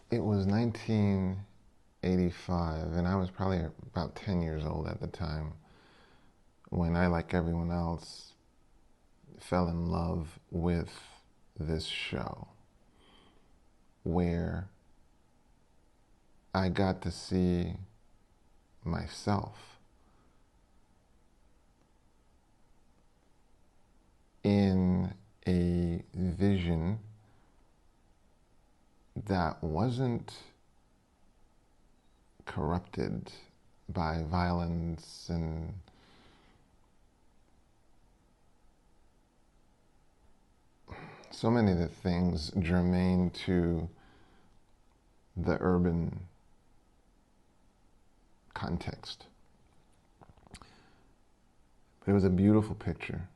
It was 1985, and I was probably about 10 years old at the time when I, like everyone else, fell in love with this show where I got to see myself in a vision that wasn't corrupted by violence and so many of the things germane to the urban context. But it was a beautiful picture.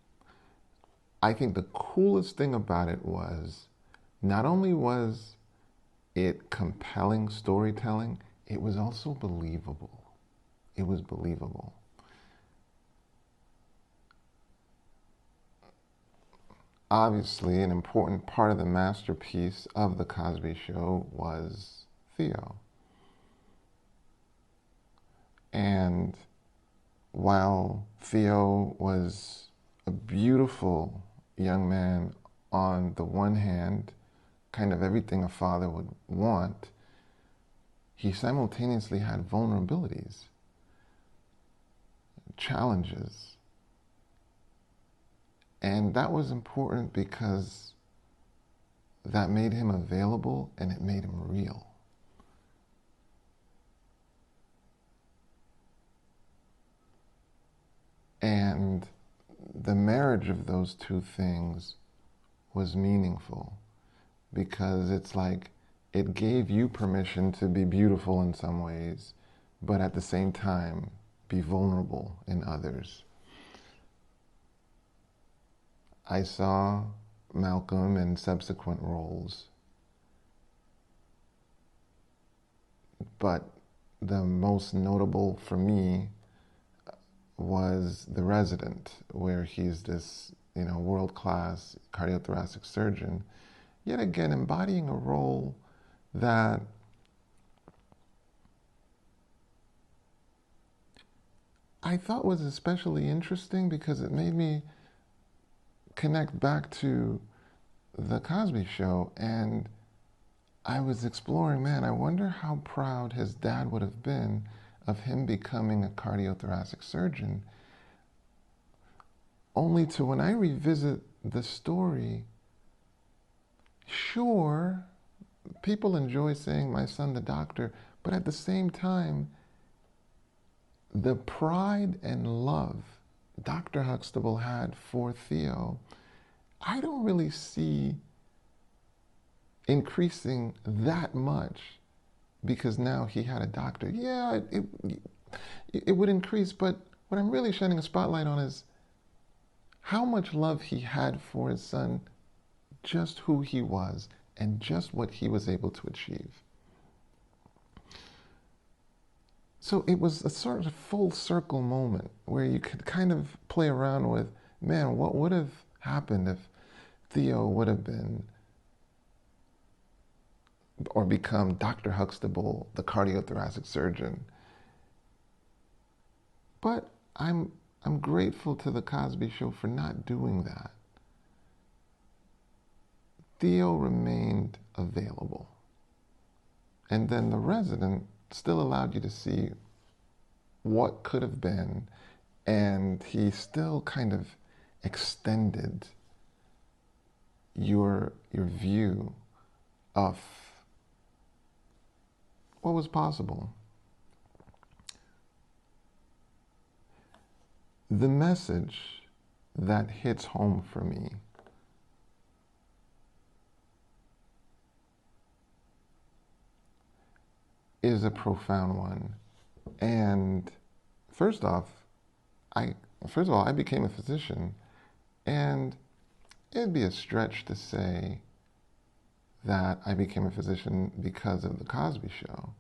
I think the coolest thing about it was not only was it compelling storytelling, it was also believable. It was believable. Obviously, an important part of the masterpiece of The Cosby Show was Theo. And while Theo was a beautiful young man on the one hand, kind of everything a father would want, he simultaneously had vulnerabilities, challenges. And that was important because that made him available and it made him real. And the marriage of those two things was meaningful because it's like it gave you permission to be beautiful in some ways, but at the same time, be vulnerable in others. I saw Malcolm in subsequent roles, but the most notable for me was The Resident, where he's this, world-class cardiothoracic surgeon, yet again embodying a role that I thought was especially interesting because it made me connect back to The Cosby Show, and I was exploring, man, I wonder how proud his dad would have been of him becoming a cardiothoracic surgeon. Only to, when I revisit the story, sure, people enjoy saying my son the doctor, but at the same time, the pride and love Dr. Huxtable had for Theo, I don't really see increasing that much because now he had a doctor. Yeah, it would increase, but what I'm really shining a spotlight on is how much love he had for his son, just who he was, and just what he was able to achieve. So it was a sort of full circle moment where you could kind of play around with, man, what would have happened if Theo would have been or become Dr. Huxtable, the cardiothoracic surgeon. But I'm grateful to The Cosby Show for not doing that. Theo remained available. And then The Resident still allowed you to see what could have been, and he still kind of extended your view of what was possible. The message that hits home for me is a profound one. And first of all, I became a physician, and it'd be a stretch to say that I became a physician because of The Cosby Show.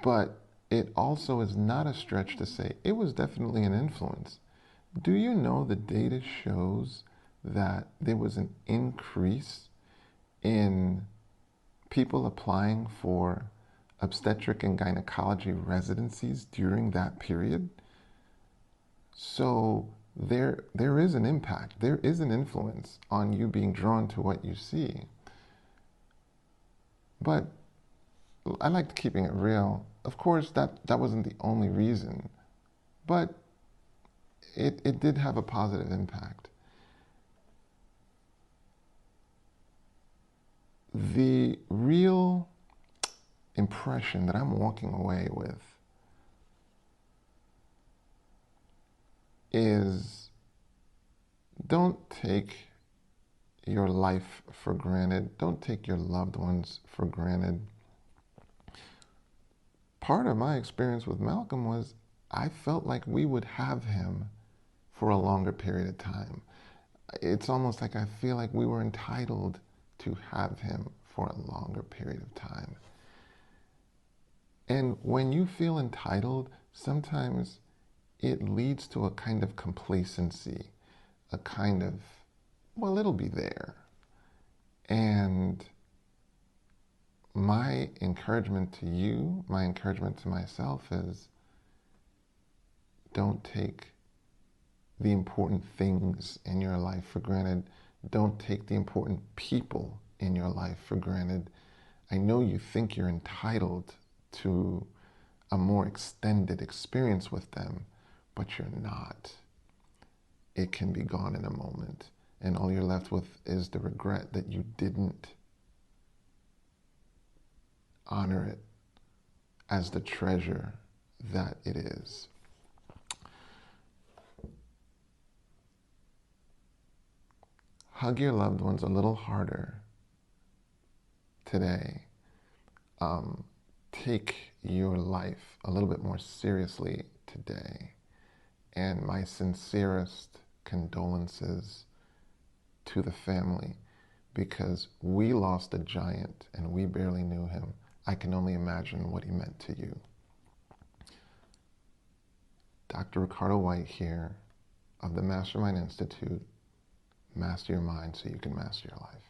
But it also is not a stretch to say it was definitely an influence. Do you know the data shows that there was an increase in people applying for obstetric and gynecology residencies during that period. So there is an impact, there is an influence on you being drawn to what you see. But I liked keeping it real. Of course, that wasn't the only reason, but it did have a positive impact. The real impression that I'm walking away with is, don't take your life for granted. Don't take your loved ones for granted. Part of my experience with Malcolm was I felt like we would have him for a longer period of time. It's almost like I feel like we were entitled to have him for a longer period of time. And when you feel entitled, sometimes it leads to a kind of complacency, a kind of, well, it'll be there. And my encouragement to you, my encouragement to myself is, don't take the important things in your life for granted. Don't take the important people in your life for granted. I know you think you're entitled to a more extended experience with them, but you're not. It can be gone in a moment, and all you're left with is the regret that you didn't honor it as the treasure that it is. Hug your loved ones a little harder today. Take your life a little bit more seriously today. And my sincerest condolences to the family, because we lost a giant and we barely knew him. I can only imagine what he meant to you. Dr. Ricardo Whyte here of the Mastermind Institute. Master your mind so you can master your life.